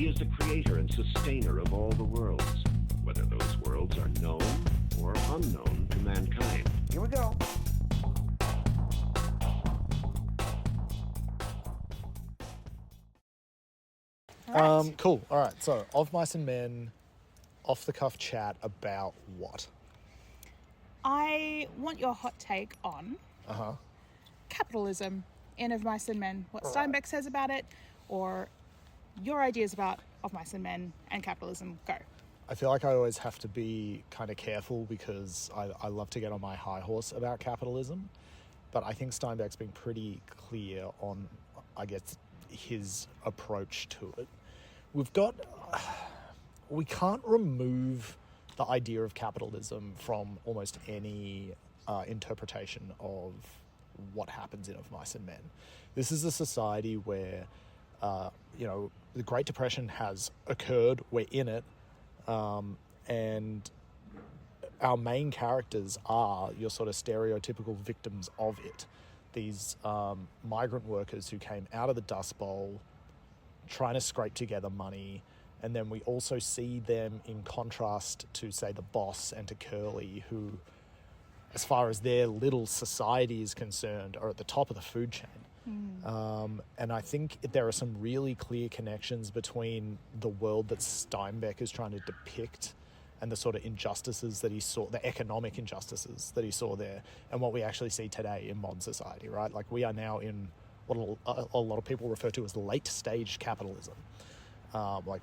He is the creator and sustainer of all the worlds, whether those worlds are known or unknown to mankind. Here we go. Cool. All right. So, Of Mice and Men, off-the-cuff chat about what? I want your hot take on capitalism in Of Mice and Men, what Steinbeck says about it, or your ideas about Of Mice and Men and capitalism. Go. I feel like I always have to be kind of careful because I love to get on my high horse about capitalism, but I think Steinbeck's been pretty clear on, I guess, his approach to it. We can't remove the idea of capitalism from almost any interpretation of what happens in Of Mice and Men. This is a society where, the Great Depression has occurred, we're in it, and our main characters are your sort of stereotypical victims of it. These migrant workers who came out of the Dust Bowl trying to scrape together money, and then we also see them in contrast to, say, the boss and to Curly, who, as far as their little society is concerned, are at the top of the food chain. And I think there are some really clear connections between the world that Steinbeck is trying to depict and the sort of injustices that he saw, the economic injustices that he saw there, and what we actually see today in modern society, right? Like, we are now in what a lot of people refer to as late-stage capitalism.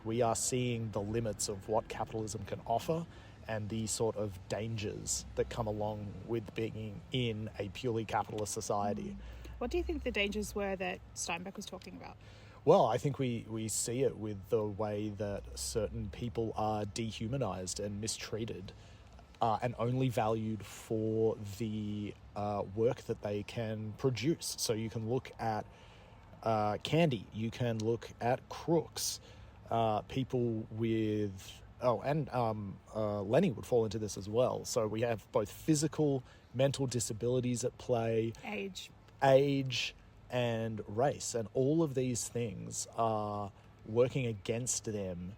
We are seeing the limits of what capitalism can offer and the sort of dangers that come along with being in a purely capitalist society. What do you think the dangers were that Steinbeck was talking about? Well, I think we see it with the way that certain people are dehumanized and mistreated and only valued for the work that they can produce. So you can look at Candy, you can look at crooks, people with... Lenny would fall into this as well. So we have both physical, mental disabilities at play. Age and race. And all of these things are working against them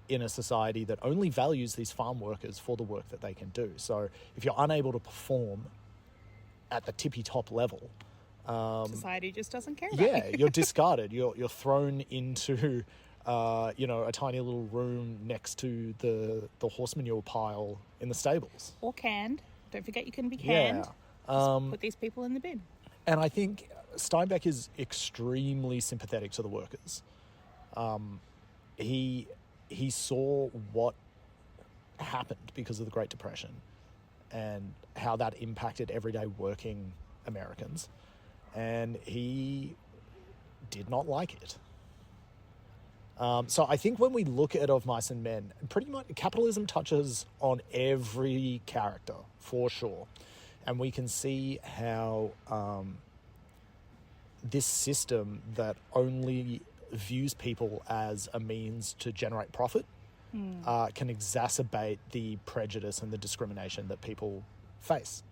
in a society that only values these farm workers for the work that they can do. So if you're unable to perform at the tippy-top level... society just doesn't care about you. You're discarded. You're thrown into... a tiny little room next to the horse manure pile in the stables. Or canned. Don't forget you can be canned. Just put these people in the bin. And I think Steinbeck is extremely sympathetic to the workers. He saw what happened because of the Great Depression and how that impacted everyday working Americans. And he did not like it. So I think when we look at Of Mice and Men, pretty much capitalism touches on every character, for sure. And we can see how this system that only views people as a means to generate profit can exacerbate the prejudice and the discrimination that people face.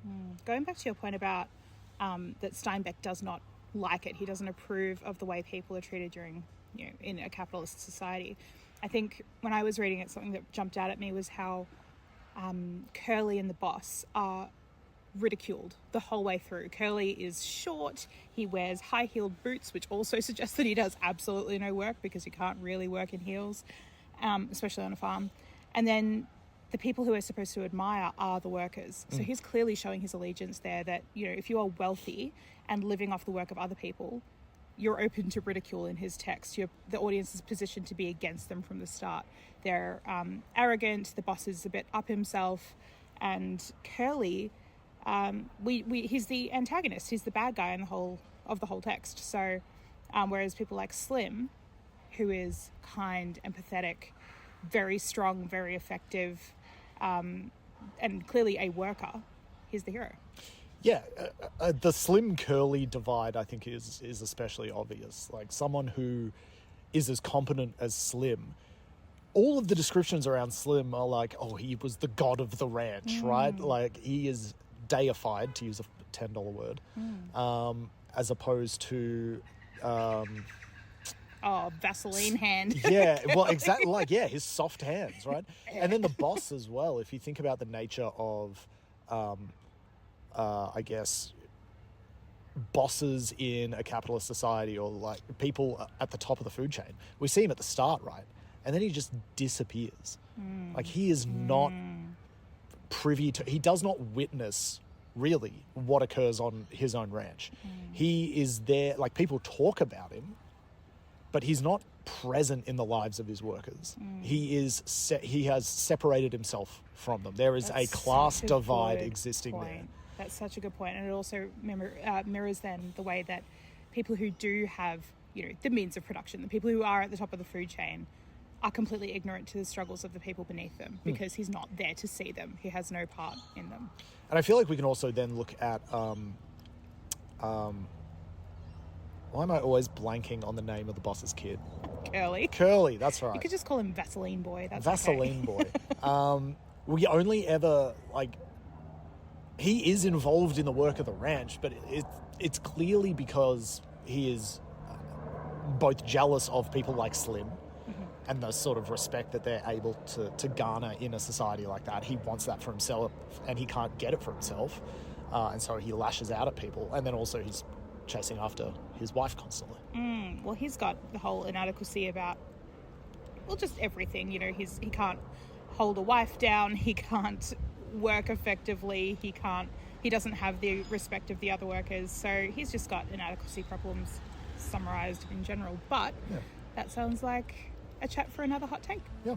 Going back to your point about that Steinbeck does not like it, he doesn't approve of the way people are treated during... in a capitalist society. I think when I was reading it, something that jumped out at me was how Curly and the boss are ridiculed the whole way through. Curly is short, he wears high-heeled boots, which also suggests that he does absolutely no work because you can't really work in heels, especially on a farm. And then the people who are supposed to admire are the workers. So he's clearly showing his allegiance there that, if you are wealthy and living off the work of other people, you're open to ridicule in his text. The audience is positioned to be against them from the start. They're arrogant, the boss is a bit up himself, and Curly, he's the antagonist, he's the bad guy in the whole text. So whereas people like Slim, who is kind, empathetic, very strong, very effective, and clearly a worker, he's the hero. Yeah, the Slim Curly divide, I think, is especially obvious. Like, someone who is as competent as Slim. All of the descriptions around Slim are like, oh, he was the god of the ranch, right? Like, he is deified, to use a $10 word, as opposed to Vaseline hand. Yeah, well, exactly. Like, yeah, his soft hands, right? And then the boss as well. If you think about the nature of, I guess, bosses in a capitalist society, or like people at the top of the food chain, we see him at the start, right? And then he just disappears. Like, he is not privy to, he does not witness really what occurs on his own ranch. He is there, like, people talk about him, but he's not present in the lives of his workers. He has separated himself from them. There is a class divide existing there. That's such a good point. And it also mirrors then the way that people who do have, the means of production, the people who are at the top of the food chain, are completely ignorant to the struggles of the people beneath them, because he's not there to see them. He has no part in them. And I feel like we can also then look at why am I always blanking on the name of the boss's kid? Curly, that's right. You could just call him Vaseline Boy. That's Vaseline okay. Boy. We only ever, like, he is involved in the work of the ranch, but it's clearly because he is both jealous of people like Slim and the sort of respect that they're able to garner in a society like that. He wants that for himself, and he can't get it for himself. And so he lashes out at people. And then also he's chasing after his wife constantly. Well, he's got the whole inadequacy about, well, just everything. He can't hold a wife down. He can't work effectively. He doesn't have the respect of the other workers. So he's just got inadequacy problems summarized in general. But that sounds like a chat for another hot take. Yeah.